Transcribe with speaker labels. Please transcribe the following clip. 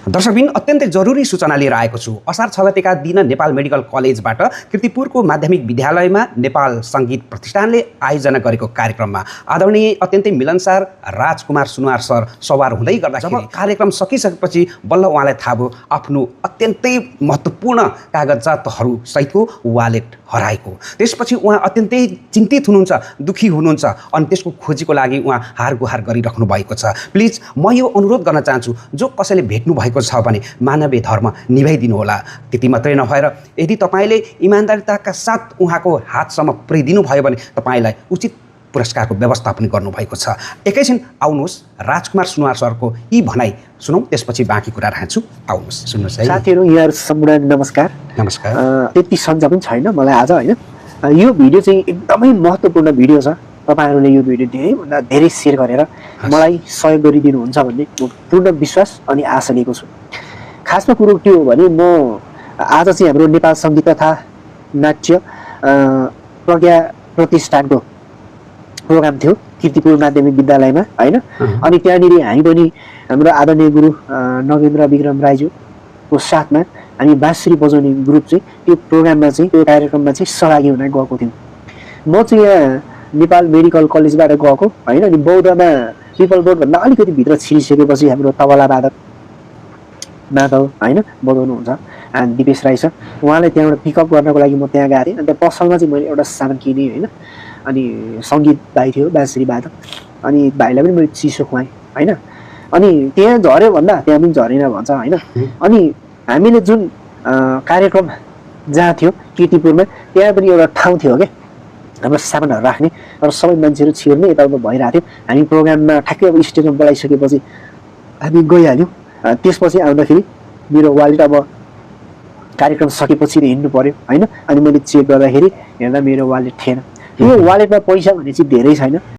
Speaker 1: दर्शकबिन अत्यन्तै जरुरी सूचना लिएर आएको छु। असार 6 गतेका दिन नेपाल मेडिकल कलेजबाट कीर्तिपुरको माध्यमिक विद्यालयमा नेपाल सङ्गीत प्रतिष्ठानले आयोजना गरेको कार्यक्रममा आदरणीय अत्यन्तै मिलनसार राजकुमार सुनुवार सर सवार हुँदै गर्दा जब कार्यक्रम सकिसकेपछि बल्ल उहाँलाई थाहा भयो आफ्नो अत्यन्तै महत्त्वपूर्ण कागजातहरू सहितको वालेट हराएको। त्यसपछि उहाँ अत्यन्तै चिन्तित हुनुहुन्छ, दुखी हुनुहुन्छ अनि त्यसको खोजीको लागि उहाँ हारगुहार गरिराख्नु भएको छ। प्लिज म यो अनुरोध गर्न चाहन्छु, जो कसैले भेट्नु भएको छ भने मानवीय धर्म निभाइदिनु होला। त्यति मात्रै नभएर यदि तपाईँले इमान्दारिताका साथ उहाँको हातसम्म पुर्याइदिनु भयो भने तपाईँलाई उचित पुरस्कारको व्यवस्था पनि गर्नुभएको छ। एकैछिन आउनुहोस्, राजकुमार सुनुवार सरको यी भनाइ सुनौँ, त्यसपछि बाँकी कुरा राख्छु। आउनुहोस्, सुन्नुहोस् है।
Speaker 2: साथीहरू, यहाँहरू सम्पूर्ण नमस्कार।
Speaker 1: नमस्कार।
Speaker 2: त्यति सन्चो पनि छैन मलाई आज, होइन। यो भिडियो चाहिँ एकदमै महत्त्वपूर्ण भिडियो छ। तपाईँहरूले यो भिडियो धेरैभन्दा धेरै सेयर गरेर मलाई सहयोग गरिदिनुहुन्छ भन्ने म पूर्ण विश्वास अनि आशा लिएको छु। खासमा कुरो के हो भने म आज चाहिँ हाम्रो नेपाल सङ्गीत तथा नाट्य प्रज्ञा प्रतिष्ठानको प्रोग्राम थियो कीर्तिपुर माध्यमिक विद्यालयमा, होइन। अनि त्यहाँनिर हामी पनि हाम्रो आदरणीय गुरु नगेन्द्र विक्रम राईज्यूको साथमा हामी बाँसुरी बजाउने ग्रुप चाहिँ त्यो प्रोग्राममा चाहिँ त्यो कार्यक्रममा चाहिँ सहभागी हुन गएको थियौँ। म चाहिँ यहाँ नेपाल मेडिकल कलेजबाट गएको, होइन। अनि बौद्धमा पिपल बोर्डभन्दा अलिकति भित्र छिरिसकेपछि हाम्रो तबला वादक माधव, होइन, बजाउनुहुन्छ दिपेश राई छ। उहाँलाई त्यहाँबाट पिकअप गर्नको लागि म त्यहाँ गएको थिएँ। अन्त पसलमा चाहिँ मैले एउटा सामान किनेँ, होइन। अनि सङ्गीत भाइ थियो, बाँसुरी वादक। अनि भाइलाई पनि मैले चिसो खुवाएँ, होइन। अनि त्यहाँ झऱ्यो भन्दा त्यहाँ पनि झरेन भन्छ, होइन। अनि हामीले जुन कार्यक्रम जहाँ थियो कीर्तिपुरमा, त्यहाँ पनि एउटा ठाउँ थियो क्या हाम्रो सामानहरू राख्ने, र सबै मान्छेहरू छिर्ने यताउता भइरहेको थियो। हामी प्रोग्राममा ठ्याक्कै अब स्टेजमा बोलाइसकेपछि हामी गइहाल्यौँ। त्यसपछि आउँदाखेरि मेरो वालेट अब कार्यक्रम सकेपछि हिँड्नु पऱ्यो, होइन। अनि मैले चेक गर्दाखेरि हेर्दा मेरो वालेट थिएन। यो वालेटमा पैसा भने चाहिँ धेरै छैन,